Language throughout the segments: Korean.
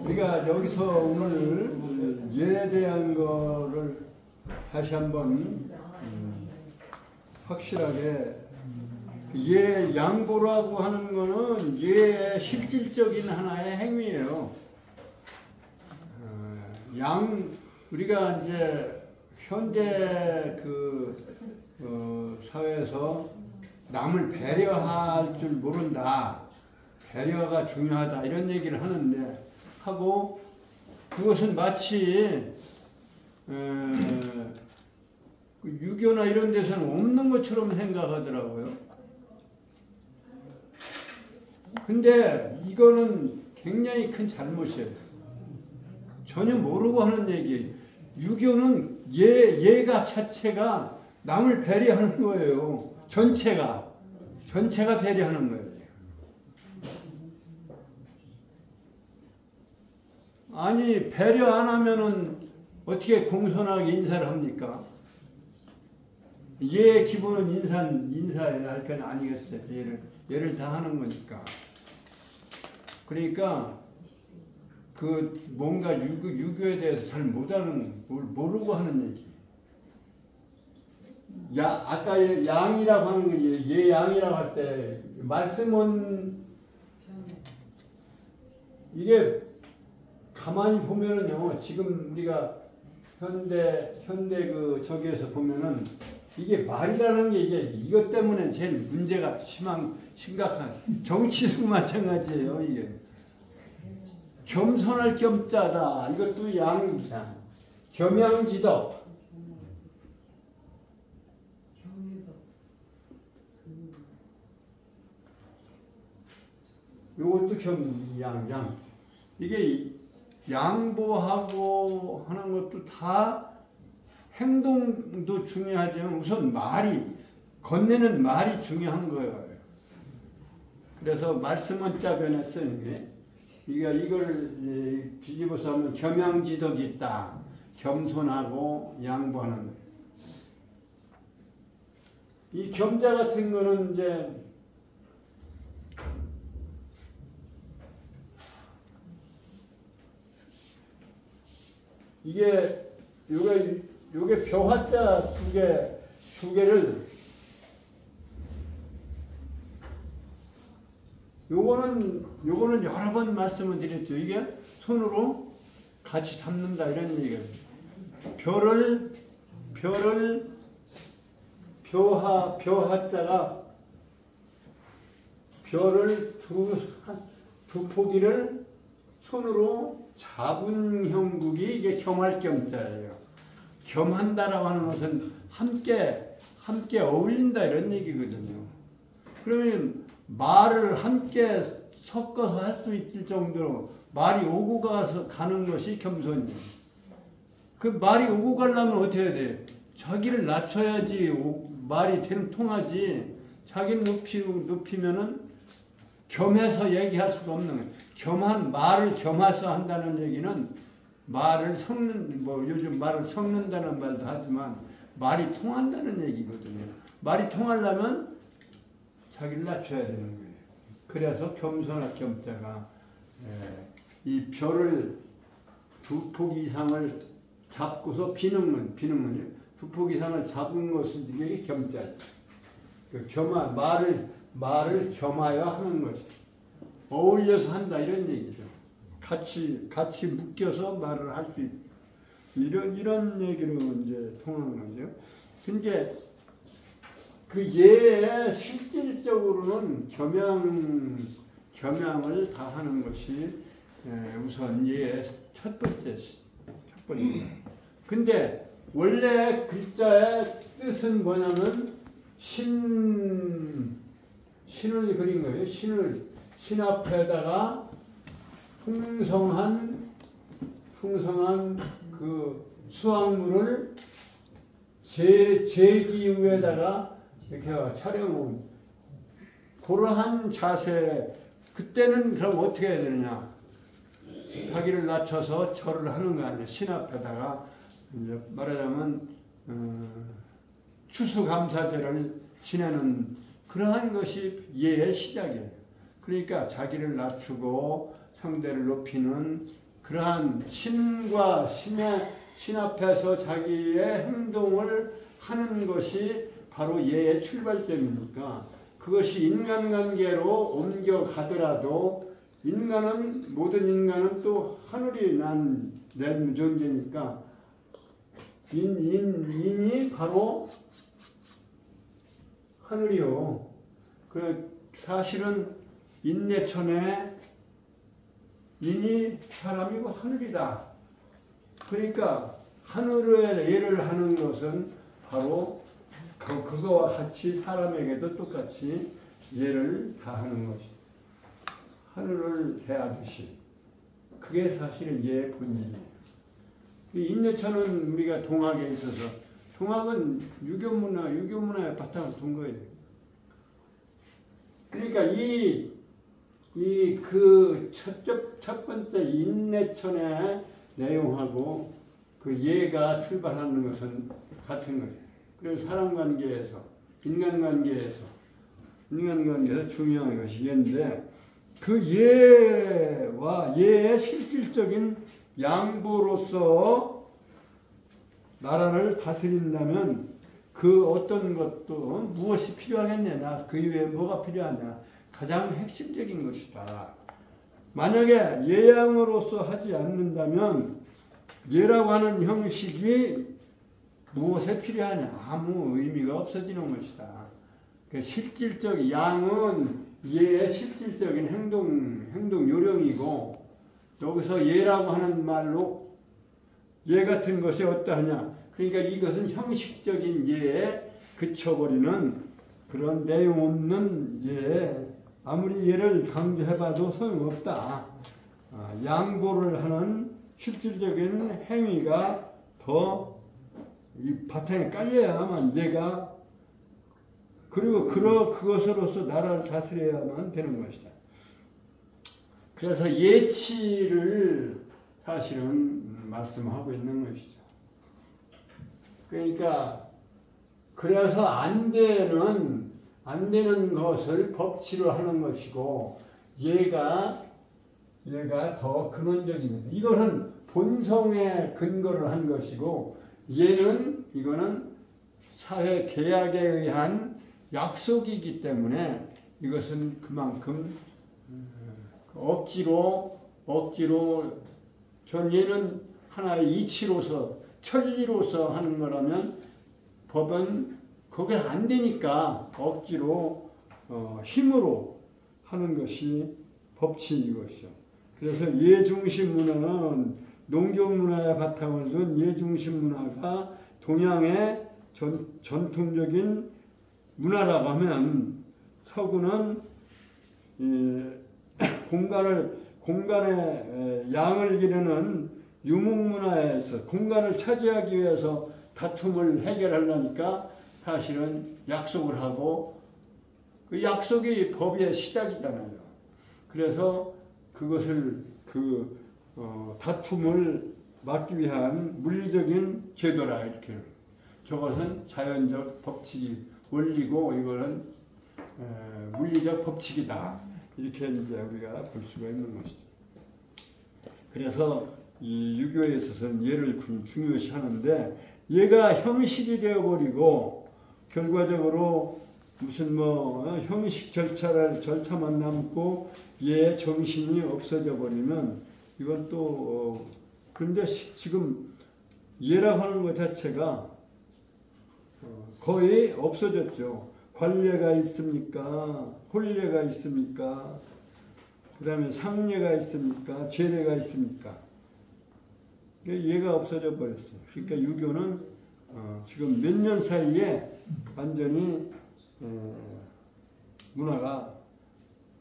우리가 여기서 오늘 예에 대한 거를 다시 한번 확실하게 예 양보라고 하는 거는 예의 실질적인 하나의 행위예요. 우리가 이제 현대 사회에서 남을 배려할 줄 모른다. 배려가 중요하다. 이런 얘기를 하고 그것은 마치 유교나 이런 데서는 없는 것처럼 생각하더라고요. 근데 이거는 굉장히 큰 잘못이에요. 전혀 모르고 하는 얘기. 유교는 예가 자체가 남을 배려하는 거예요. 전체가 배려하는 거예요. 아니 배려 안 하면은 어떻게 공손하게 인사를 합니까? 예 기본은 인사해야 할 건 아니겠어요. 예를 다 하는 거니까. 그러니까 뭔가 유교에 대해서 잘 모르고 하는 얘기. 아까 양이라고 하는 게 예양이라고 할 때 말씀은 이게 가만히 보면은요, 지금 우리가 현대 저기에서 보면은 이게 말이라는 게 이것 때문에 제일 문제가 심각한 정치도 마찬가지예요. 이게 겸손할 겸자다. 이것도 양이다. 겸양지덕. 이것도 겸양. 이게 양보하고 하는 것도 다 행동도 중요하지만 우선 건네는 말이 중요한 거예요. 그래서 말씀은 짜변했어요. 이걸 뒤집어서 하면 겸양지덕이 있다. 겸손하고 양보하는 거예요. 이 겸자 같은 거는 이제 요게 벼화자 두 개를 요거는 여러 번 말씀을 드렸죠. 이게 손으로 같이 잡는다 이런 얘기예요. 벼화자가 별을 두 포기를 손으로 잡은 형국이 이게 겸할 겸자예요. 겸한다라고 하는 것은 함께 어울린다 이런 얘기거든요. 그러면 말을 함께 섞어서 할 수 있을 정도로 말이 오고 가는 것이 겸손이에요. 그 말이 오고 가려면 어떻게 해야 돼? 자기를 낮춰야지 말이 통하지. 자기를 높이면은 겸해서 얘기할 수가 없는 거예요. 말을 겸해서 한다는 얘기는 말을 요즘 말을 섞는다는 말도 하지만 말이 통한다는 얘기거든요. 말이 통하려면 자기를 낮춰야 되는 거예요. 그래서 겸손할 겸자가 이 별을 두 포기 이상을 잡고서 비는 두 포기 이상을 잡은 것을 이게 겸자죠. 말을 겸하여 하는 것이 어울려서 한다 이런 얘기죠. 같이 묶여서 말을 할 수 있다. 이런 얘기로 이제 통하는 거죠. 근데 그 예에 실질적으로는 겸양을 다 하는 것이 우선 예의 첫 번째. 근데 원래 글자의 뜻은 뭐냐면 신을 그린 거예요. 신 앞에다가 풍성한 그 수확물을 제기 위에다가 이렇게 차려놓은 그러한 자세. 그때는 그럼 어떻게 해야 되느냐? 자기를 낮춰서 절을 하는 거 아니에요. 신 앞에다가 이제 말하자면 추수감사제를 지내는 그러한 것이 예의 시작이에요. 그러니까 자기를 낮추고 상대를 높이는 그러한 신과 신 앞에서 자기의 행동을 하는 것이 바로 예의 출발점이니까 그것이 인간관계로 옮겨가더라도 모든 인간은 또 하늘이 낸 존재니까 인이 바로 하늘이요. 사실은 인내천에 인이 사람이고 하늘이다. 그러니까 하늘의 예를 하는 것은 바로 그거와 같이 사람에게도 똑같이 예를 다하는 것이 하늘을 대하듯이 그게 사실은 예의 본질이에요. 인내천은 우리가 동학에 있어서 동학은 유교문화의 바탕을 둔 거예요. 그러니까 첫 번째 인내천의 내용하고 그 예가 출발하는 것은 같은 거예요. 그래서 사람관계에서, 인간관계에서 중요한 것이 예인데 그 예와 예의 실질적인 양보로서 나라를 다스린다면 그 어떤 것도 무엇이 필요하겠냐, 그 이외에 뭐가 필요하냐, 가장 핵심적인 것이다. 만약에 예양으로서 하지 않는다면 예라고 하는 형식이 무엇에 필요하냐, 아무 의미가 없어지는 것이다. 그 실질적 양은 예의 실질적인 행동 요령이고 여기서 예라고 하는 말로 예 같은 것이 어떠하냐, 그러니까 이것은 형식적인 예에 그쳐버리는 그런 내용 없는 예, 아무리 예를 강조해봐도 소용없다. 양보를 하는 실질적인 행위가 더 이 바탕에 깔려야만 예가, 그리고 그것으로서 나라를 다스려야만 되는 것이다. 그래서 예치를 사실은 말씀하고 있는 것이죠. 그러니까 그래서 안 되는 것을 법치로 하는 것이고 예가 더 근원적인, 이거는 본성에 근거를 한 것이고 이거는 사회 계약에 의한 약속이기 때문에 이것은 그만큼 억지로 전 얘는 하나의 이치로서 천리로서 하는 거라면 법은 그게 안 되니까 억지로 힘으로 하는 것이 법치이것이죠. 그래서 예중심 문화는 농경 문화의 바탕을 둔 예중심 문화가 동양의 전통적인 문화라고 하면 서구는 공간의 양을 기르는 유목문화에서 공간을 차지하기 위해서 다툼을 해결하려니까 사실은 약속을 하고 그 약속이 법의 시작이잖아요. 그래서 그것을 다툼을 막기 위한 물리적인 제도라 이렇게. 저것은 자연적 법칙이 원리고 이거는 물리적 법칙이다. 이렇게 이제 우리가 볼 수가 있는 것이죠. 그래서 이 유교에 있어서는 예를 중요시 하는데 얘가 형식이 되어버리고 결과적으로 무슨 형식 절차만 남고 얘 정신이 없어져 버리면 이건 또 그런데 지금 예라고 하는 것 자체가 거의 없어졌죠. 관례가 있습니까? 혼례가 있습니까? 그 다음에 상례가 있습니까? 제례가 있습니까? 얘가 없어져 버렸어요. 그러니까 유교는 지금 몇 년 사이에 완전히 문화가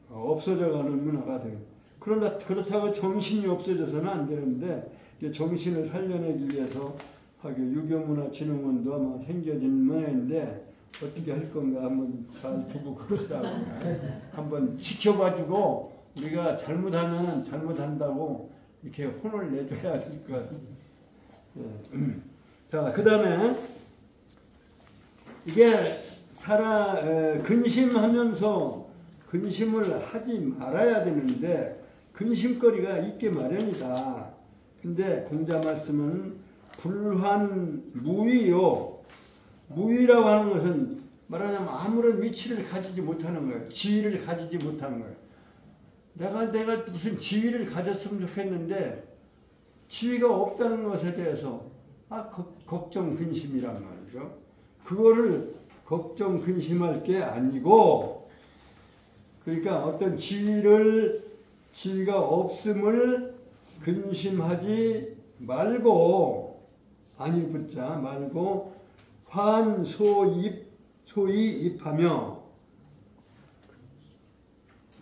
없어져가는 문화가 돼요. 그렇다고 정신이 없어져서는 안 되는데 정신을 살려내기 위해서 유교문화진흥원도 아마 생겨진 모양인데 어떻게 할 건가 한번 잘 두고 그러시라고 한번 지켜봐주고 우리가 잘못하면 잘못한다고 이렇게 혼을 내줘야 될 것 같아요. 자, 그 다음에 이게 근심하면서 근심을 하지 말아야 되는데 근심거리가 있게 마련이다. 근데 공자 말씀은 불환무위요. 무위라고 하는 것은 말하자면 아무런 위치를 가지지 못하는 거예요. 지위를 가지지 못하는 거예요. 내가 무슨 지위를 가졌으면 좋겠는데 지위가 없다는 것에 대해서 걱정 근심이란 말이죠. 그거를 걱정 근심할 게 아니고, 그러니까 어떤 지위가 없음을 근심하지 말고, 아니 붙자 말고 소이입하며,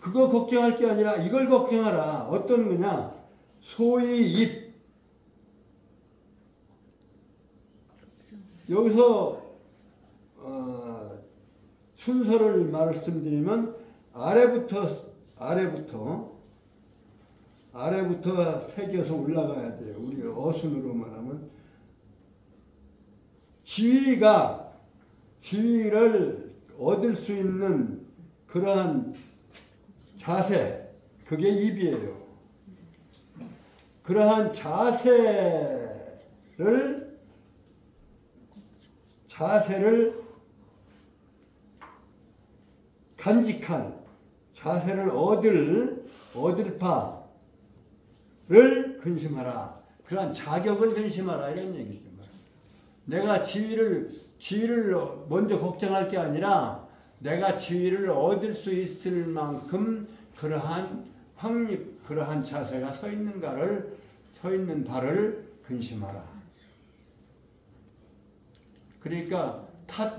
그거 걱정할 게 아니라 이걸 걱정하라. 어떤 거냐? 소이입. 여기서 순서를 말씀드리면 아래부터 새겨서 올라가야 돼요. 우리 어순으로 말하면 지위를 얻을 수 있는 그러한 자세, 그게 입이에요. 그러한 자세를 간직한, 자세를 얻을 바를 근심하라. 그러한 자격을 근심하라, 이런 얘기죠. 내가 지위를 먼저 걱정할 게 아니라 내가 지위를 얻을 수 있을 만큼 그러한 확립, 그러한 자세가 서 있는 바를 근심하라. 그러니까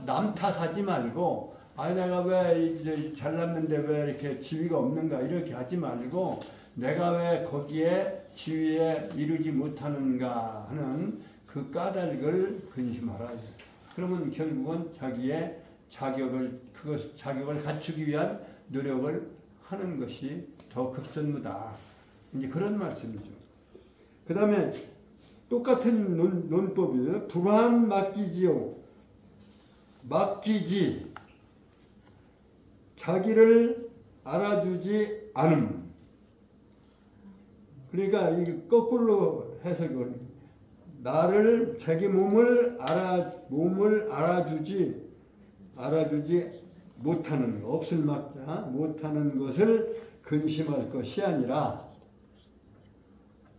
남 탓하지 말고, 내가 왜 이제 잘났는데 왜 이렇게 지위가 없는가, 이렇게 하지 말고, 내가 왜 거기에 지위에 이르지 못하는가 하는 그 까닭을 근심하라. 그러면 결국은 자기의 자격을 갖추기 위한 노력을 하는 것이 더 급선무다. 이제 그런 말씀이죠. 그 다음에 똑같은 논법이에요. 불환 맡기지요. 맡기지. 자기를 알아주지 않음. 그러니까 이게 거꾸로 해석이 오는, 자기 몸을 알아주지 못하는, 없을 막자 못하는 것을 근심할 것이 아니라,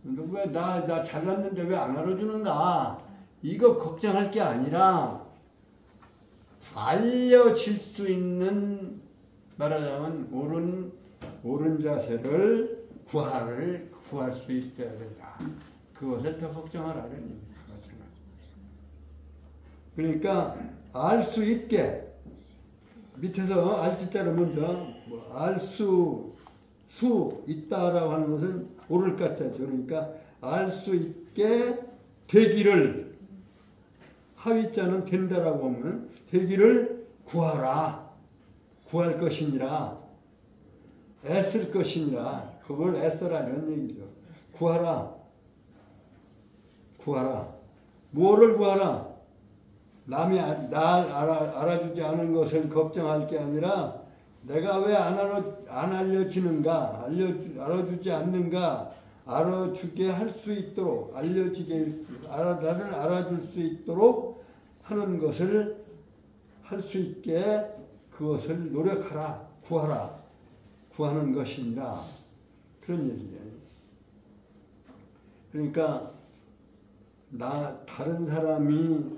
왜 나 잘났는데 왜 안 알아주는가, 이거 걱정할 게 아니라 알려질 수 있는, 말하자면 옳은 자세를 구할 수 있어야 된다. 그것을 더 걱정하라는 얘기입니다. 그러니까 알 수 있게, 밑에서 알지자로 먼저 알 수 있다라고 하는 것은 옳을 까자죠. 그러니까 알 수 있게 되기를, 하위자는 된다라고 하면 되기를 구하라. 구할 것이니라. 애쓸 것이니라. 그걸 애써라, 이런 얘기죠. 구하라. 무엇을 구하라? 남이 날 알아주지 않은 것을 걱정할 게 아니라 내가 왜 안 알려지는가, 알아주지 않는가, 알아주게 할 수 있도록, 나를 알아줄 수 있도록 하는 것을 할 수 있게 그것을 노력하라, 구하는 것이니라. 그런 얘기예요. 그러니까 다른 사람이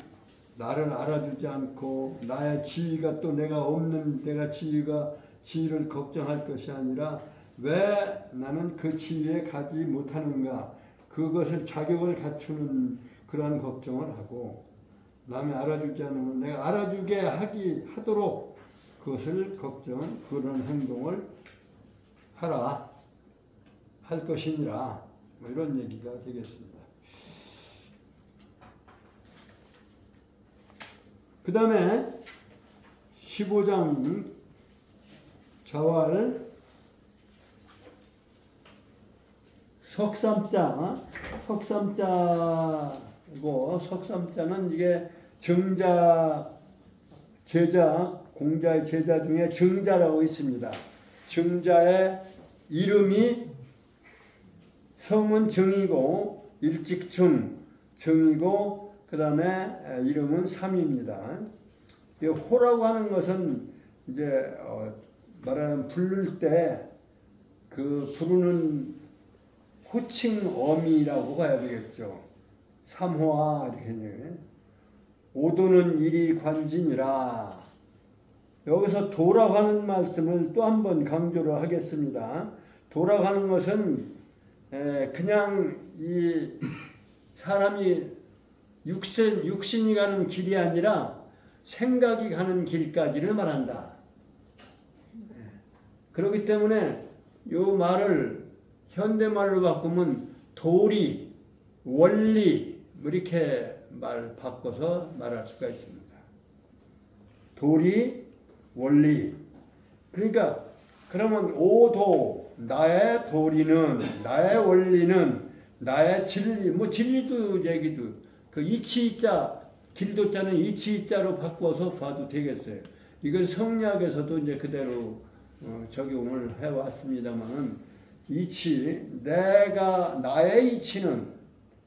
나를 알아주지 않고 나의 지위가 또 내가 없는, 내가 지위를 걱정할 것이 아니라 왜 나는 그 지위에 가지 못하는가, 그것을 자격을 갖추는 그러한 걱정을 하고, 남이 알아주지 않으면 내가 알아주게 하도록 그것을 그런 행동을 할 것이니라. 뭐 이런 얘기가 되겠습니다. 그 다음에 15장 자왈 석삼자는 이게 공자의 제자 중에 정자라고 있습니다. 증자의 이름이 성은 증이고 일직증 증이고 그 다음에 이름은 삼입니다. 이 호라고 하는 것은 이제 말하는 부를 때 그 부르는 호칭 어미라고 봐야 되겠죠. 삼호아 이렇게 이제 오도는 일이 관진이라. 여기서 도라고 하는 말씀을 또 한 번 강조를 하겠습니다. 도라고 하는 것은 그냥 이 사람이 육신이 가는 길이 아니라 생각이 가는 길까지를 말한다. 그렇기 때문에 이 말을 현대말로 바꾸면 도리, 원리 이렇게 바꿔서 말할 수가 있습니다. 도리, 원리. 그러니까 그러면 오도, 나의 도리는, 나의 원리는, 나의 진리, 뭐 진리도 얘기도 그 이치이자 길도자는 이치이자로 바꿔서 봐도 되겠어요. 이건 성리학에서도 이제 그대로 적용을 해왔습니다만 이치, 내가 나의 이치는,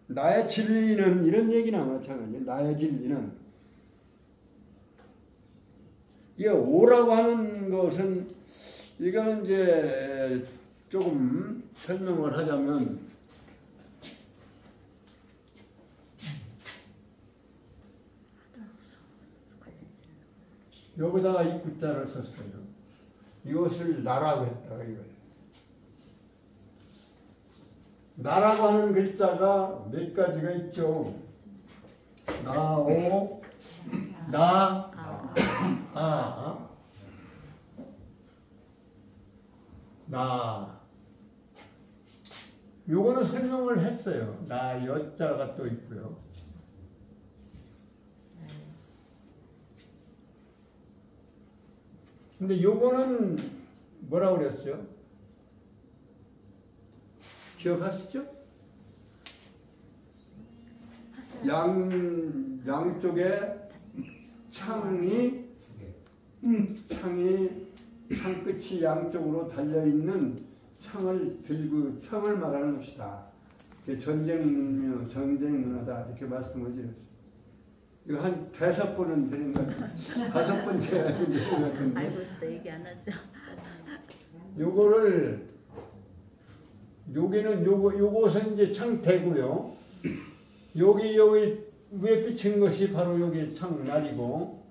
나의 진리는 이런 얘기나 마찬가지예요. 나의 진리는 이 오라고 하는 것은 이거는 이제 조금 설명을 하자면 여기다가 이 구자를 썼어요. 이것을 나라고 했다 이거예요. 나라고 하는 글자가 몇 가지가 있죠. 나오, 나, 아, 나. 요거는 설명을 했어요. 나 여자가 또 있고요. 근데 요거는 뭐라고 그랬어요? 기억하시죠? 양쪽에 창끝이 양쪽으로 달려있는 창을 들고, 창을 말하는 것이다. 전쟁문화다. 이렇게 말씀을 드렸어요. 이거 한 5번은 되는 것 같아요. 5번째 되는 것 같은데. 알고 있어, 얘기 안 하죠. 요것은 이제 창대고요. 여기 위에 비친 것이 바로 여기 창날이고,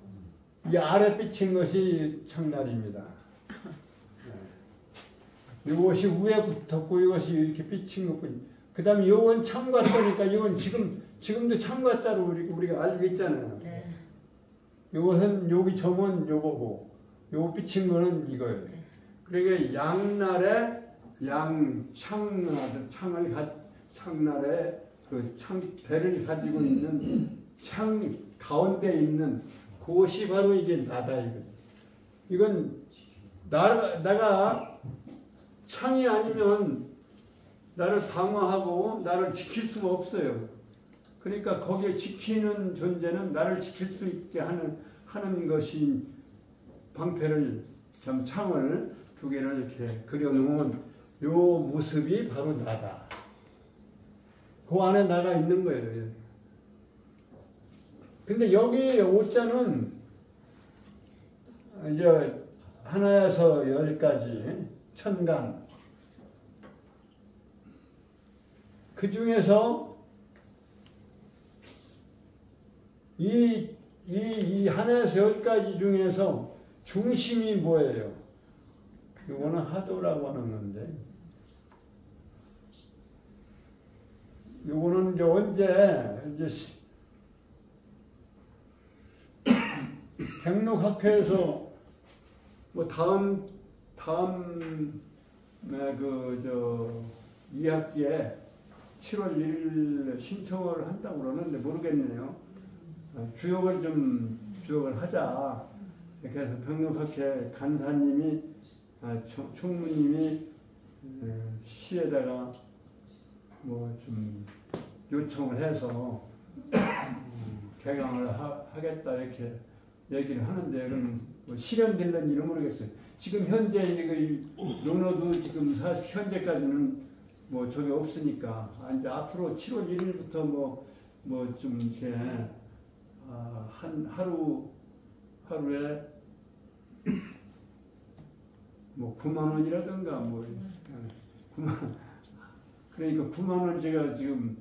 이 아래 비친 것이 창날입니다. 이것이 위에 붙었고, 이것이 이렇게 비친 것뿐. 그 다음에 요건 창과 떠니까, 이건 지금도 창과 자로 우리가 알고 있잖아요. 네. 요것은 여기 점은 요거고, 요 비친 거는 이거예요. 네. 그러니까 양날에 창날에 그 배를 가지고 있는 창 가운데 있는 그것이 바로 이게 나다 이건 내가 창이 아니면 나를 방어하고 나를 지킬 수가 없어요. 그러니까 거기에 지키는 존재는 나를 지킬 수 있게 하는 것이 방패를 창을 2개를 이렇게 그려놓은 요 모습이 바로 나다. 그 안에 나가 있는 거예요. 근데 여기 오자는 이제 하나에서 10가지 천간. 그 중에서 이 하나에서 10가지 중에서 중심이 뭐예요? 이거는 하도라고 하는 건데, 요거는 이제 언제 백록학회에서 뭐 다음 2학기에 7월 1일 신청을 한다고 그러는데 모르겠네요. 주역을 하자. 이렇게 해서 백록학회 간사님이 총무님이 시에다가 뭐 좀 요청을 해서 개강을 하겠다 이렇게 얘기를 하는데, 그럼 뭐 실현될는지는 모르겠어요. 지금 현재 논어도 지금 현재까지는 뭐 저게 없으니까 이제 앞으로 7월 1일부터 뭐 좀 이렇게 한 하루에 뭐 9만 원이라든가 뭐 9만 그러니까 9만 원 제가 지금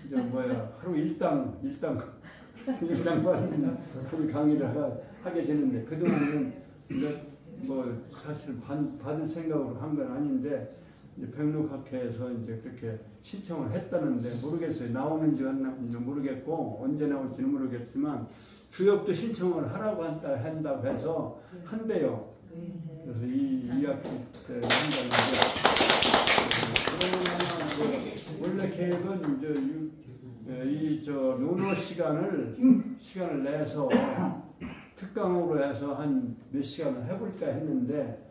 이제 하루 일당 받는 그 강의를 하게 되는데 그동안은 뭐 사실 받을 생각으로 한 건 아닌데 이제 백록학회에서 이제 그렇게 신청을 했다는데 모르겠어요. 나오는지 안 나오는지는 모르겠고 언제 나올지는 모르겠지만 주역도 신청을 하라고 한다고 해서 한대요. 그래서 이 학기 때 한다는데 그러면 원래 계획은 이제 논어 시간을 내서 특강으로 해서 한 몇 시간을 해볼까 했는데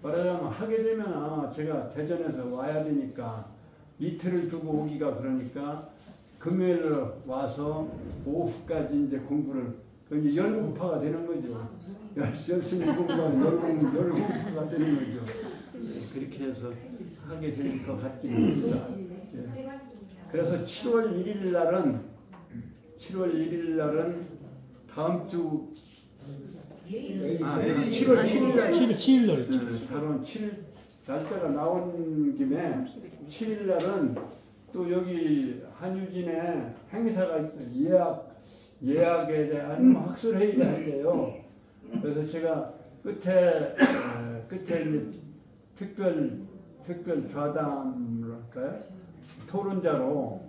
말하자면 하게 되면 제가 대전에서 와야 되니까 이틀을 두고 오기가 그러니까 금요일 와서 오후까지 이제 공부를 이제 열공파가 되는 거죠. 열심히 공부하면 열공파가 되는 거죠. 그렇게 해서 하게 될 것 같긴 합니다. 예. 그래서 7월 1일 날은 다음 주 7월 7일 날 다른 7일 날짜가 나온 김에 7일 날은 또 여기 한유진에 행사가 있어요. 예약에 대한 학술회의가 한대요. 그래서 제가 끝에 이제 특별 좌담을 할까요? 토론자로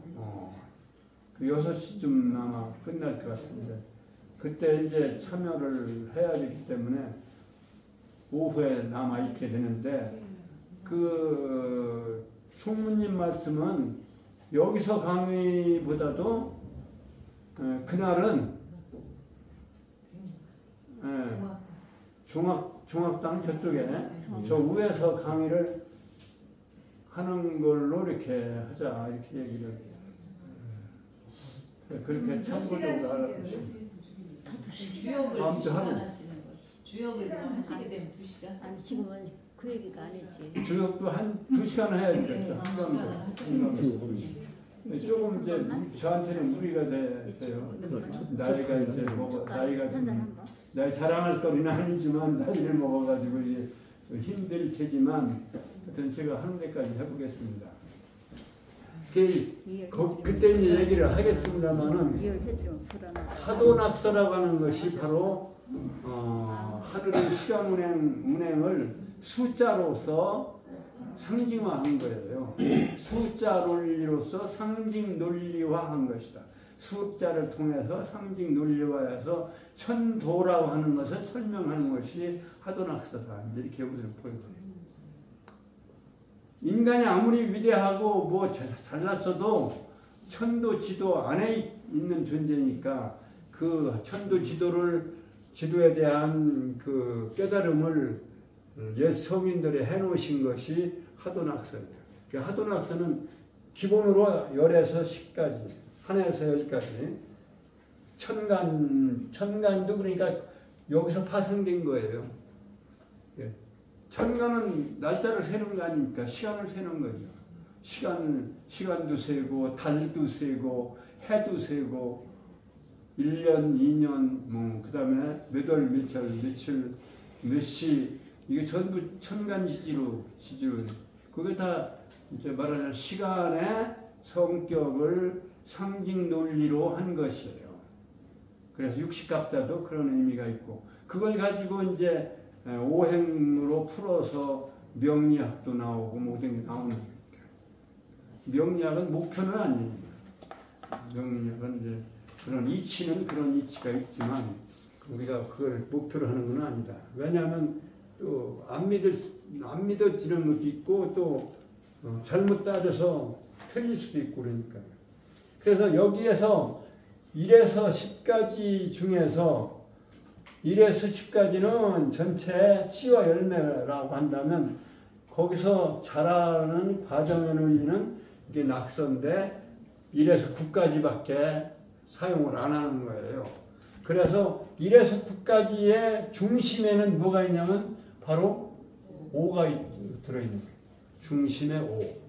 그 6시쯤 아마 끝날 것 같은데 그때 이제 참여를 해야 되기 때문에 오후에 남아 있게 되는데 그 총무님 말씀은 여기서 강의보다도 그날은 종합당 저쪽에 저 위에서 강의를 하는 걸로 이렇게 하자 이렇게 얘기를 그렇게 참고적으로 알아주시면 다음 주 하루 주역을 하시게 되면 2시간? 아니 지금은 그 얘기가 아니지. 주역도 한 2시간 해야 되겠죠. 조금 이제 저한테는 무리가 돼요. 나이가 이제 나이가 좀 나이 자랑할 거리는 아니지만 나이를 먹어가지고 이제 힘들 테지만 하여튼 제가 하는 데까지 해보겠습니다. 그때 이제 얘기를 하겠습니다만은 하도낙서라고 하는 것이 바로 하늘의 시간 운행을 숫자로서 상징화한 거예요. 숫자 논리로서 상징 논리화한 것이다. 숫자를 통해서 상징 논리화해서 천도라고 하는 것을 설명하는 것이 하도낙서다. 이렇게 우리를 보여줘요. 인간이 아무리 위대하고 뭐 잘났어도 천도 지도 안에 있는 존재니까 그 천도 지도에 대한 그 깨달음을 옛 서민들이 해놓으신 것이 하도낙서예요. 그 하도낙서는 기본으로 10에서 10까지, 하나에서 10까지 천간도 그러니까 여기서 파생된 거예요. 천간은 날짜를 세는 거 아닙니까? 시간을 세는 거죠. 시간도 세고 달도 세고 해도 세고 1년, 2년, 그 다음에 몇 월, 며칠, 몇 시, 이게 전부 천간지지로 지지는 그게 다 이제 말하자면 시간의 성격을 상징 논리로 한 것이에요. 그래서 육식갑자도 그런 의미가 있고 그걸 가지고 이제 오행으로 풀어서 명리학도 나오고 모든 게 나오는 거니까. 명리학은 목표는 아니에요. 명리학은 이제 그런 이치는 그런 이치가 있지만 우리가 그걸 목표로 하는 건 아니다. 왜냐하면 또 안 믿어지는 것도 있고 또 잘못 따져서 틀릴 수도 있고 그러니까요. 그래서 여기에서 1에서 10까지 중에서 1에서 10까지는 전체 씨와 열매라고 한다면 거기서 자라는 과정의 논리는 이게 낙서인데 1에서 9까지밖에 사용을 안 하는 거예요. 그래서 1에서 9까지의 중심에는 뭐가 있냐면 바로 5가 들어있는 거예요. 중심에 5.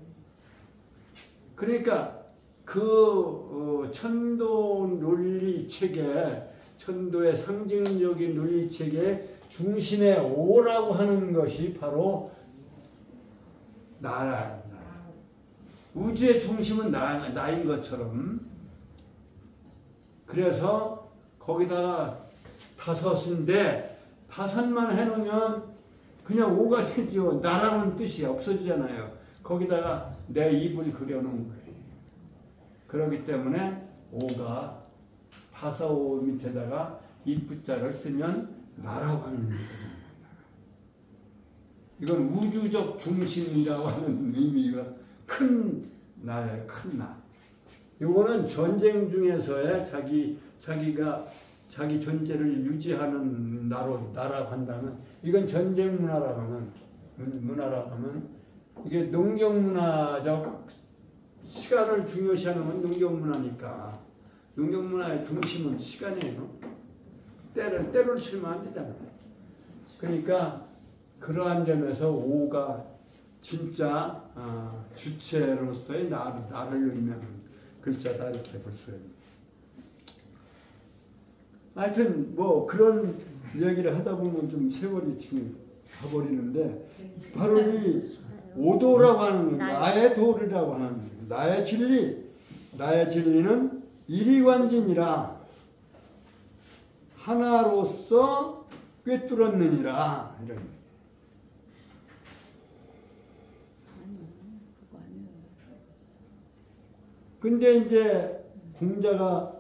그러니까 그 천도 논리체계, 천도의 상징적인 논리체계 중심에 5라고 하는 것이 바로 나야. 우주의 중심은 나인 것처럼. 그래서 거기다가 5인데 5만 해놓으면 그냥 5가 되죠. 나라는 뜻이 없어지잖아요. 거기다가 내 입을 그려놓은 거예요. 그렇기 때문에 5가 5 밑에다가 입부자를 쓰면 나라고 하는 겁니다. 이건 우주적 중심이라고 하는 의미가 큰 나예요. 큰 나. 이거는 전쟁 중에서의 자기가 자기 존재를 유지하는 나라고 한다면, 이건 전쟁 문화라고 하면 이게 농경 문화적 시간을 중요시하는 건 농경 문화니까. 농경 문화의 중심은 시간이에요. 때를 치면 안 되잖아요. 그러니까 그러한 점에서 5가 진짜 주체로서의 나를 의미하는 글자다, 이렇게 볼 수 있습니다. 하여튼 뭐 그런 이야기를 하다 보면 좀 세월이 지금 가버리는데, 바로 이 오도라고 하는 나의 도리라고 하는 나의 진리, 나의 진리는 일이관진이라 하나로서 꿰뚫었느니라, 이런. 근데 이제 공자가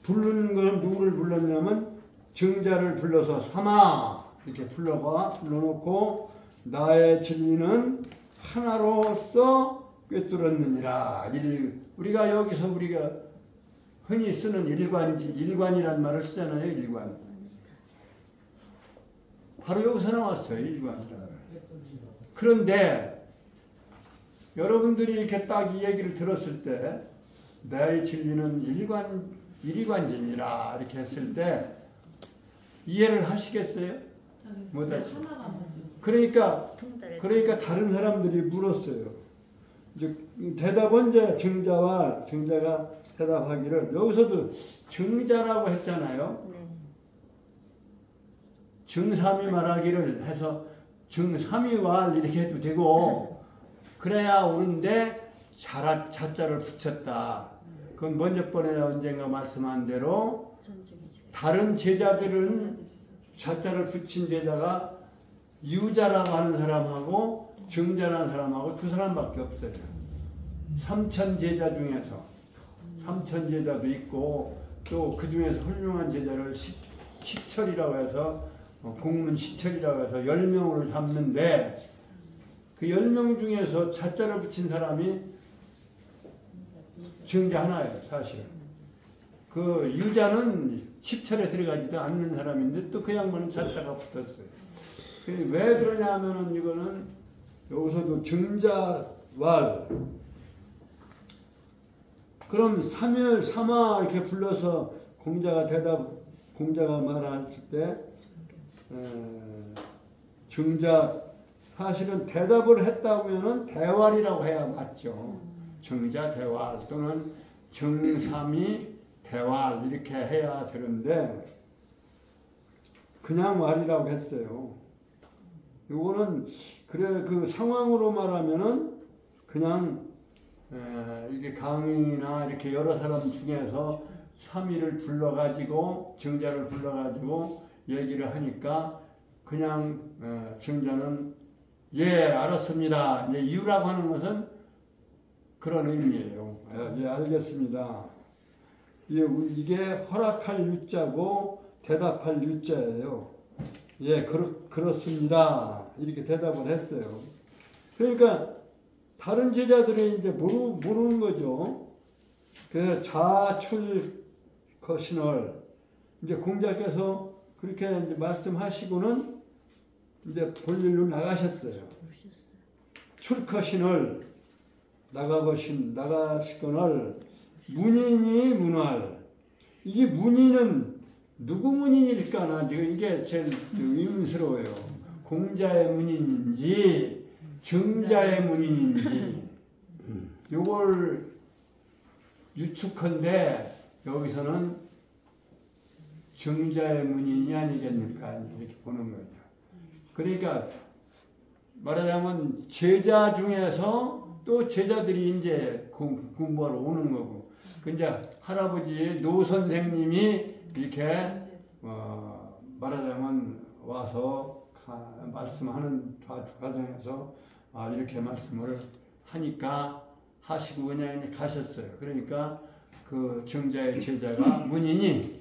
부르는 건 누구를 불렀냐면 정자를 불러서 삼아 이렇게 불러놓고 나의 진리는 하나로서 꿰뚫었느니라. 우리가 여기서 우리가 흔히 쓰는 일관이라는 말을 쓰잖아요. 일관. 바로 여기서 나왔어요. 일관이라. 그런데 여러분들이 이렇게 딱 이 얘기를 들었을 때 나의 진리는 일관진이라 이렇게 했을 때 이해를 하시겠어요? 못하죠. 그러니까 다른 사람들이 물었어요. 이제 대답은 이제 정자가 대답하기를, 여기서도 정자라고 했잖아요. 정삼이 말하기를 해서 정삼이왈 이렇게 해도 되고, 그래야 옳은데 자자를 붙였다. 그건 먼저 번에 언젠가 말씀한 대로 다른 제자들은 자자를 붙인 제자가 유자라고 하는 사람하고 정자라는 사람하고 두 사람밖에 없어요. 삼천 제자 중에서. 삼천 제자도 있고 또 그 중에서 훌륭한 제자를 시철이라고 해서 공문 시철이라고 해서 10명을 잡는데, 그 10명 중에서 자자를 붙인 사람이 정자 하나예요, 사실은. 그 유자는 10철에 들어가지도 않는 사람인데 또 그 양반은 자자가 붙었어요. 왜 그러냐 하면은 이거는 여기서도 정자왈. 그럼 삼아 이렇게 불러서 공자가 말할 때 정자, 사실은 대답을 했다면은 대왈이라고 해야 맞죠. 정자 대왈 또는 정삼이 대왈 이렇게 해야 되는데 그냥 왈이라고 했어요. 요거는 그래 그 상황으로 말하면은 그냥 이게 강의나 이렇게 여러 사람 중에서 삼위를 불러가지고 정자를 불러가지고 얘기를 하니까 그냥 정자는 예 알았습니다. 이제 이유라고 하는 것은 그런 의미예요. 예 알겠습니다. 이게 허락할 유자고 대답할 유자예요. 예 그렇습니다. 이렇게 대답을 했어요. 그러니까 다른 제자들이 이제 모르는 거죠. 그 자출 거신을 이제 공자께서 그렇게 이제 말씀하시고는 이제 볼일로 나가셨어요. 출커신을 나가시거늘 문인이 문활. 이게 문인은 누구 문인일까? 나 지금 이게 제일 의문스러워요. 공자의 문인인지 정자의 문인인지 요걸 유축한데 여기서는 정자의 문인이 아니겠는가 이렇게 보는 거죠. 그러니까 말하자면 제자 중에서 또 제자들이 이제 공부하러 오는 거고, 근데 할아버지 노 선생님이 이렇게 말하자면 와서 말씀하는 과정에서 이렇게 말씀을 하니까 하시고 그냥 가셨어요. 그러니까 그 정자의 제자가 문인이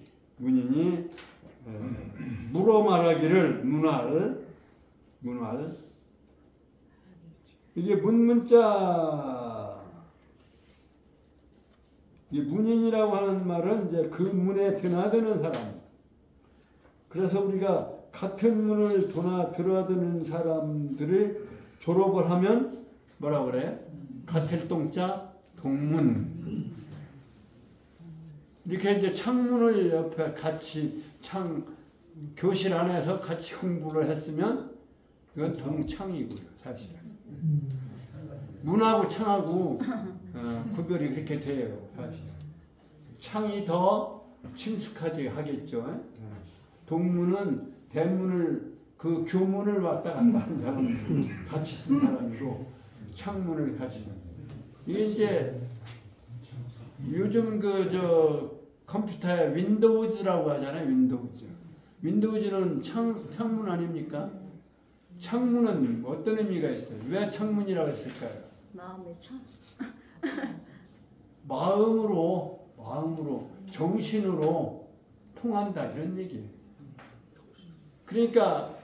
물어 말하기를 문활 이게 문문자 이 문인이라고 하는 말은 이제 그 문에 드나드는 사람. 그래서 우리가 같은 문을 드나드는 사람들이 졸업을 하면 뭐라 그래? 같을 동자 동문. 이렇게 이제 창문을 옆에 같이 교실 안에서 같이 공부를 했으면 이건 동창이고요, 사실은. 문하고 창하고 구별이 그렇게 돼요, 사실. 창이 더 친숙하게 하겠죠. 동문은 대문을 그 교문을 왔다 갔다 하는 사람, 같이 쓴 사람이고 창문을 같이. 이게 이제 요즘 컴퓨터에 윈도우즈라고 하잖아요. 윈도우즈는 창문 아닙니까? 창문은 어떤 의미가 있어요? 왜 창문이라고 했을까요? 마음의 창. 마음으로 정신으로 통한다 이런 얘기예요. 그러니까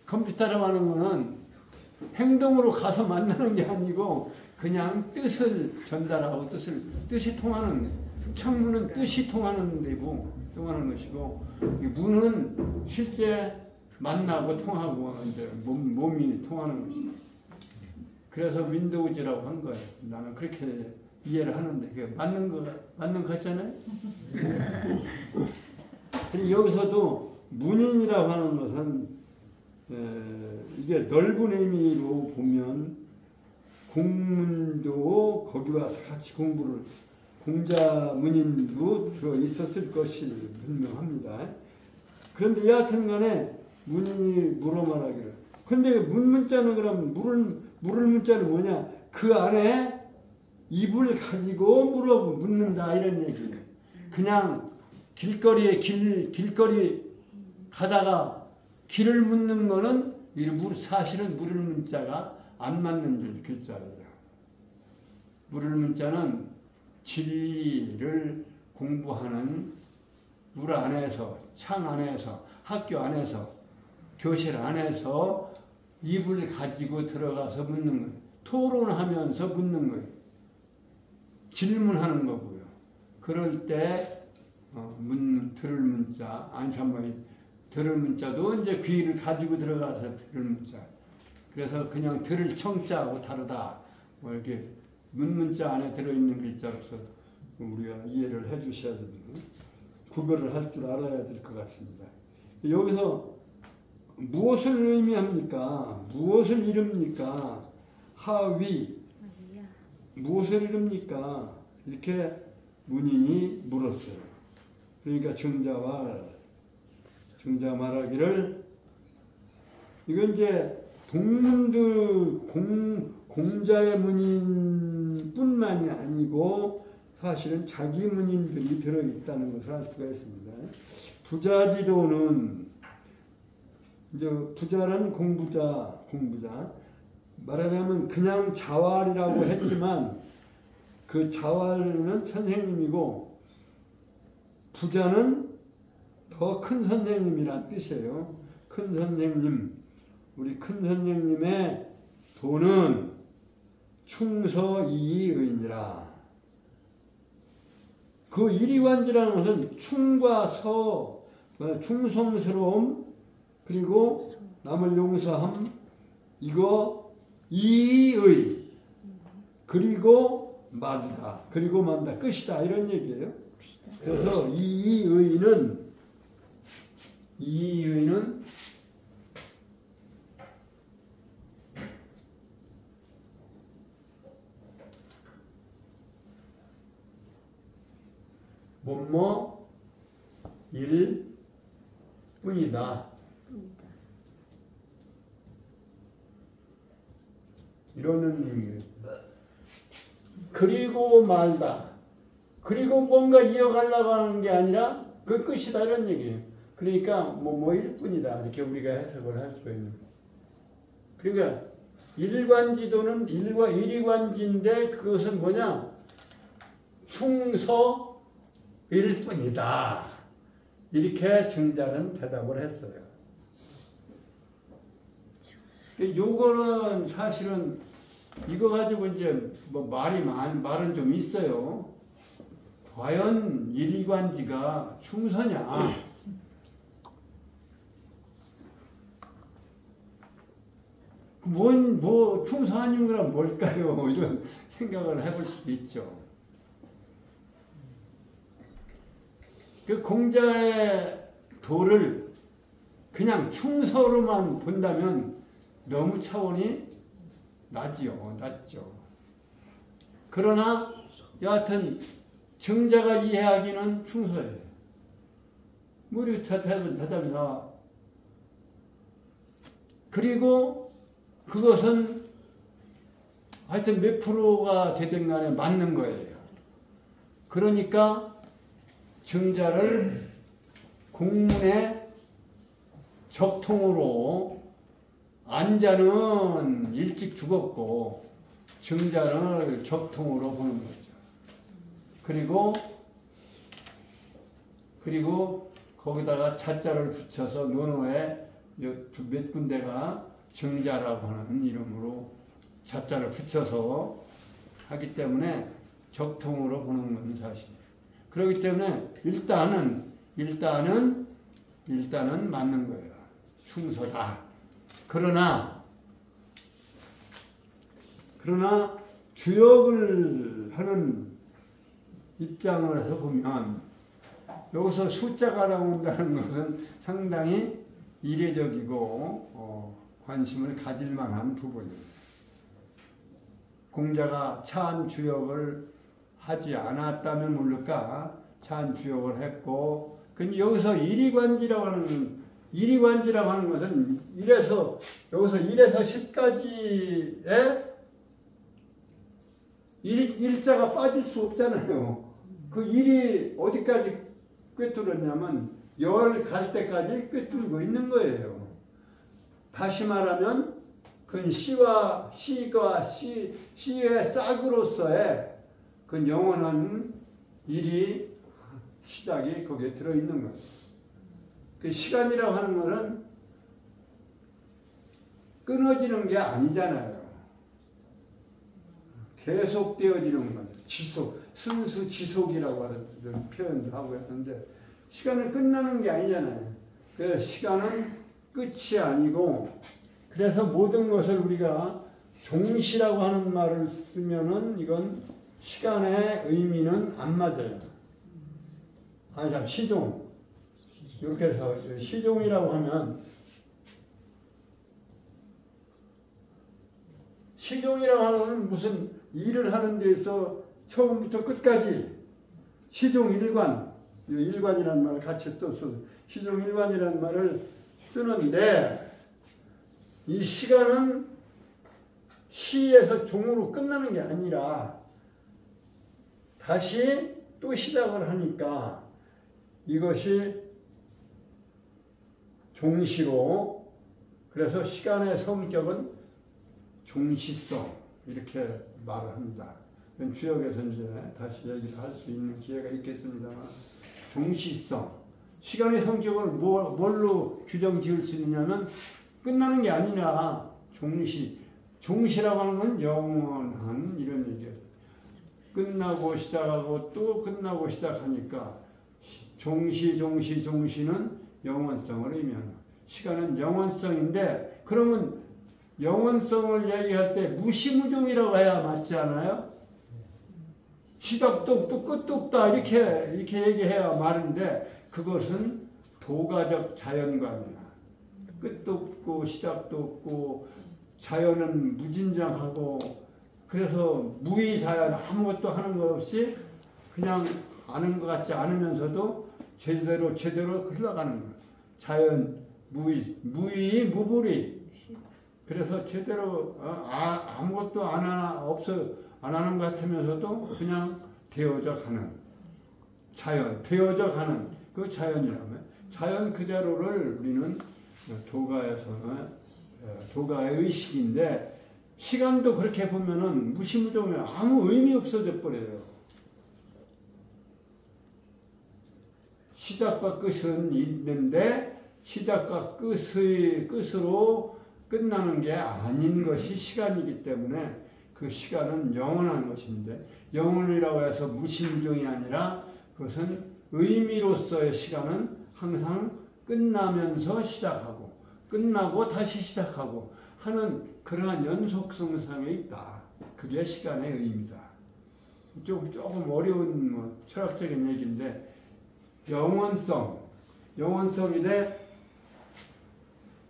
컴퓨터라고 하는 거는 행동으로 가서 만나는 게 아니고 그냥 뜻을 전달하고 뜻이 통하는, 창문은 뜻이 통하는 데고 통하는 것이고, 문은 실제 만나고 통하고 이제 몸이 통하는 것이고. 그래서 윈도우즈라고 한 거예요. 나는 그렇게 이해를 하는데 그게 맞는 거 같잖아요. 여기서도 문인이라고 하는 것은 이게 넓은 의미로 보면 공문도 거기 와서 같이 공부를 공자 문인도 들어 있었을 것이 분명합니다. 그런데 여하튼 간에 문인이 물어 말하기를. 근데 문자는 그럼 물을 문자는 뭐냐? 그 안에 입을 가지고 묻는다 이런 얘기예요. 그냥 길거리 가다가 길을 묻는 거는 사실은 물을 문자가 안 맞는 글자예요. 물을 문자는 진리를 공부하는 물 안에서, 창 안에서, 학교 안에서, 교실 안에서 입을 가지고 들어가서 묻는 거예요. 토론하면서 묻는 거예요. 질문하는 거고요. 그럴 때 들을 문자, 들을 문자도 이제 귀를 가지고 들어가서 들을 문자. 그래서 그냥 들을 청자하고 다르다. 이렇게 문자 안에 들어있는 글자로서 우리가 이해를 해 주셔야 됩니다. 구별을 할 줄 알아야 될 것 같습니다. 여기서 무엇을 의미합니까? 무엇을 이릅니까? 하위. 무엇을 이릅니까? 이렇게 문인이 물었어요. 그러니까 정자 말하기를, 이건 이제 동문들 공자의 문인뿐만이 아니고 사실은 자기 문인들이 들어있다는 것을 알 수가 있습니다. 부자지도는 이제 부자는 공부자 말하자면 그냥 자활이라고 했지만 그 자활은 선생님이고 부자는 더 큰 선생님이란 뜻이에요. 큰 선생님, 우리 큰 선생님의 도는 충서이의니라. 그 이리완지라는 것은 충과 서, 충성스러움, 그리고 남을 용서함, 이거 이의, 그리고 만다, 그리고 만다, 끝이다 이런 얘기예요. 그래서 이의는 이의는 뭐뭐 일 뿐이다. 이러는 의미예요. 그리고 말다. 그리고 뭔가 이어가려고 하는 게 아니라 그 끝이다 이런 얘기예요. 그러니까 뭐일 뿐이다. 이렇게 우리가 해석을 할 수가 있는 거예요. 그러니까 일관지도는 일관지인데 그것은 뭐냐? 충서일 뿐이다. 이렇게 증자는 대답을 했어요. 요거는 사실은 이거 가지고 이제 뭐 말은 좀 있어요. 과연 일관지가 충서냐? 충서 아닌 거란 뭘까요? 이런 생각을 해볼 수도 있죠. 그 공자의 도를 그냥 충서로만 본다면 너무 차원이 낮죠. 그러나 여하튼 증자가 이해하기는 충서예요. 우리 대답이 나와. 그리고 그것은 하여튼 몇 프로가 되든 간에 맞는 거예요. 그러니까 증자를 공문의 적통으로 안자는 일찍 죽었고 증자를 적통으로 보는 거죠. 그리고 거기다가 자자를 붙여서 논어에 몇 군데가 증자라고 하는 이름으로 자자를 붙여서 하기 때문에 적통으로 보는 건 사실이에요. 그렇기 때문에 일단은 맞는 거예요. 충서다. 그러나 주역을 하는 입장을 해서 보면 여기서 숫자가 나온다는 것은 상당히 이례적이고 관심을 가질 만한 부분입니다. 공자가 차한 주역을 하지 않았다면 모를까 차한 주역을 했고, 근데 여기서 일이관지라고 하는 것은 여기서 1에서 10까지에 일자가 빠질 수 없잖아요. 그 일이 어디까지 꿰뚫었냐면 열 갈 때까지 꿰뚫고 있는 거예요. 다시 말하면 그건 시의 싹으로서의 그 영원한 일이 시작이 거기에 들어있는 거예요. 그 시간이라고 하는 것은 끊어지는 게 아니잖아요. 계속되어지는 거죠. 순수 지속이라고 하는 표현도 하고 했는데, 시간은 끝나는 게 아니잖아요. 그 시간은 끝이 아니고, 그래서 모든 것을 우리가 종시라고 하는 말을 쓰면은 이건 시간의 의미는 안 맞아요. 시종. 이렇게 해서 시종이라고 하면, 시종이라고 하는 무슨 일을 하는 데서 처음부터 끝까지 일관이라는 말을 같이 써서 시종일관이라는 말을 쓰는데, 이 시간은 시에서 종으로 끝나는 게 아니라 다시 또 시작을 하니까 이것이 종시로, 그래서 시간의 성격은 종시성 이렇게 말을 합니다. 주역에서 이제 다시 얘기를 할 수 있는 기회가 있겠습니다만, 종시성, 시간의 성격을 뭘로 규정 지을 수 있냐면 끝나는 게 아니라 종시라고 하는 건 영원한 이런 얘기예요. 끝나고 시작하고 또 끝나고 시작하니까 종시는 영원성을 의미하는, 시간은 영원성인데, 그러면 영원성을 얘기할 때 무시무종이라고 해야 맞지 않아요? 시작도 없고 끝도 없다 이렇게 얘기해야 말인데, 그것은 도가적 자연관이야. 끝도 없고 시작도 없고 자연은 무진장하고 그래서 무의자연 아무것도 하는 것 없이 그냥 아는 것 같지 않으면서도 제대로 흘러가는 거야. 자연 무의 무불이. 그래서 제대로 아무것도 안 하는 것 같으면서도 그냥 되어져 가는 자연, 되어져 가는 그 자연이라면 자연 그대로를 우리는 도가에서는 도가의 의식인데 시간도 그렇게 보면은 무시무종에 아무 의미 없어져 버려요. 시작과 끝은 있는데 시작과 끝으로 끝나는 게 아닌 것이 시간이기 때문에 그 시간은 영원한 것인데 영원이라고 해서 무시무종이 아니라 그것은 의미로서의 시간은 항상 끝나면서 시작하고 끝나고 다시 시작하고 하는 그러한 연속성상에 있다. 그게 시간의 의미다. 조금 어려운 철학적인 얘기인데 영원성인데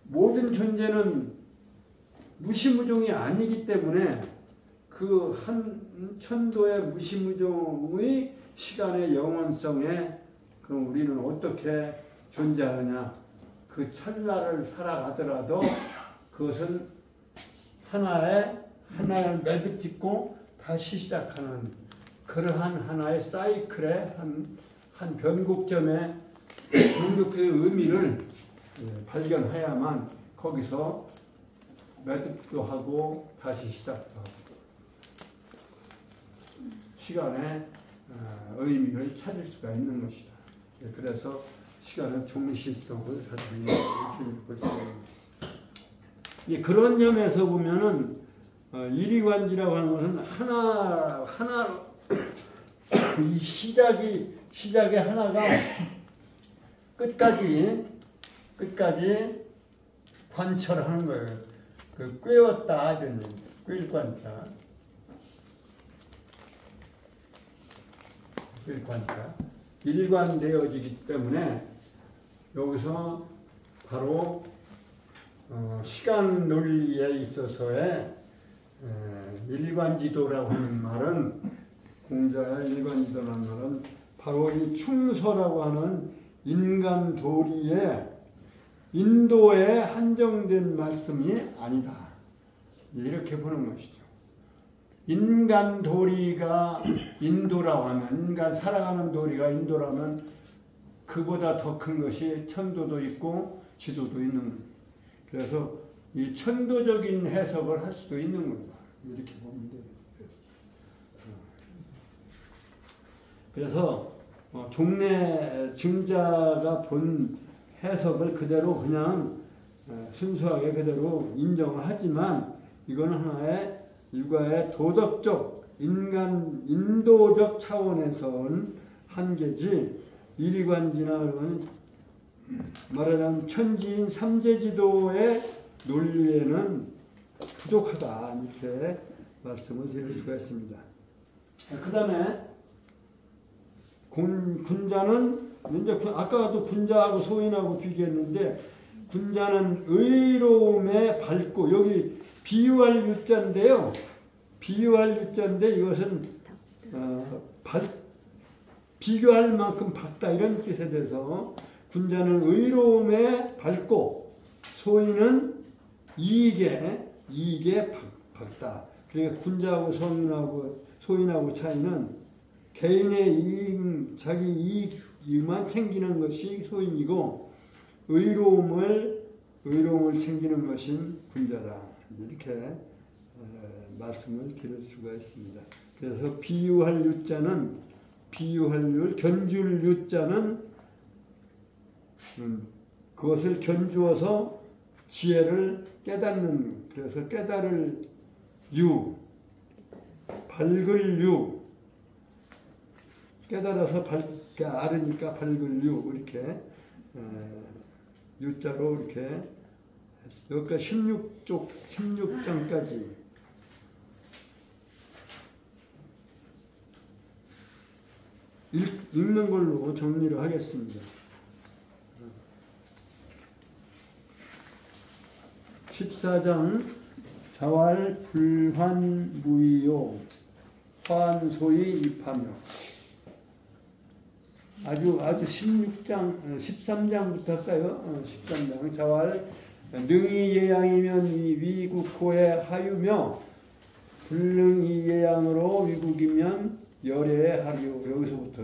모든 존재는 무시무종이 아니기 때문에 그 한 천도의 무시무종의 시간의 영원성에 그럼 우리는 어떻게 존재하느냐? 그 찰나를 살아가더라도 그것은 하나를 매듭 짓고 다시 시작하는 그러한 하나의 사이클의 한 변곡점의 그 의미를 발견해야만 거기서 매듭도 하고 다시 시작도 하고 시간의 의미를 찾을 수가 있는 것이다. 그래서 시간은 종시성을 가지고 있는 것입니다. 그런 점에서 보면은 일이관지라고 하는 것은 하나로 이 시작의 하나가 끝까지 관철하는 거예요. 그 꿰었다 이런 꿰일관자. 일관되어지기 때문에 여기서 바로 시간 논리에 있어서의 일관지도라고 하는 말은 공자의 일관지도라는 말은 바로 이 충서라고 하는 인간 도리의 인도에 한정된 말씀이 아니다. 이렇게 보는 것이죠. 인간 도리가 인도라고 하면 인간 살아가는 도리가 인도라면 그보다 더 큰 것이 천도도 있고 지도도 있는 거예요. 그래서 이 천도적인 해석을 할 수도 있는 겁니다. 이렇게 보면 돼요. 그래서 종래 증자가 본 해석을 그대로 그냥 순수하게 그대로 인정을 하지만 이건 하나의 일과의 도덕적 인도적 차원에서 온 한계지 이리관지나 말하자면 천지인 삼재지도의 논리에는 부족하다 이렇게 말씀을 드릴 수가 있습니다. 그 다음에 군자는 이제 아까도 군자하고 소인하고 비교했는데 군자는 의로움에 밝고 여기 비유할 유자인데요. 비유할 유자인데 이것은 비교할 만큼 밝다 이런 뜻에 대해서 군자는 의로움에 밝고 소인은 이익에 밝다. 그러니까 군자하고 소인하고 차이는 개인의 이익, 자기 이익만 챙기는 것이 소인이고 의로움을 챙기는 것인 군자다. 이렇게 말씀을 드릴 수가 있습니다. 그래서 비유할 유자는 견줄 유자는 그것을 견주어서 지혜를 깨닫는 그래서 깨달을 유 밝을 유 깨달아서 알으니까 밝을 유 이렇게 유자로 이렇게 여기까지 16장까지 읽는 걸로 정리를 하겠습니다. 14장 자왈 불환무이요 환소히 입하며 아주 13장부터 할까요? 13장 자왈 능히 예양이면 위국호에 하유며 불능히 예양으로 위국이면 열애하리요. 여기서부터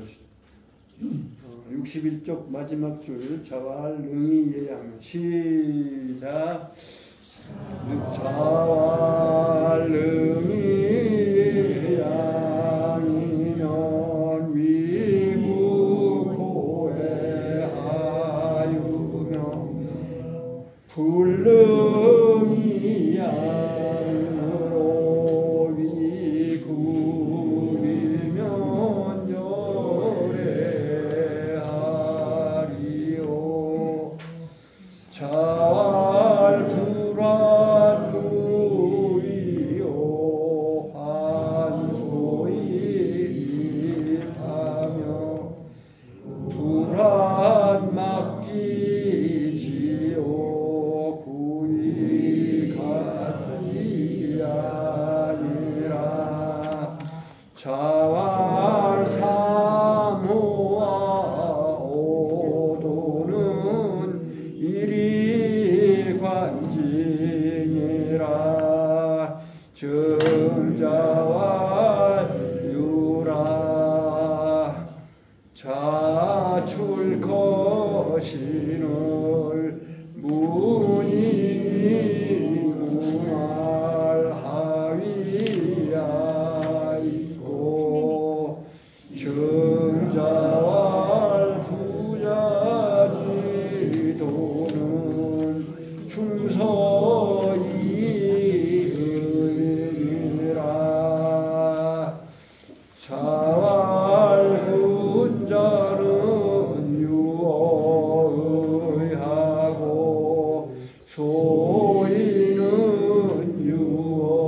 61쪽 마지막 줄 자왈 능히 예양 시작 자왈 능히 예양이면 위국호에 하유며 불능히 양으로 위국이면 열애하리요. 자왈 불환무이요 환소히 입하며 불안 맡기지요 구이 가지 아니라 자왈 삼호와 오도는 이리 관징이라 증자왈 유라 자출 거신을 문이 문할 하위야 있고 증자왈 부자지도는 충서이니라 자왈 군자는 유어의하고 소인은 유어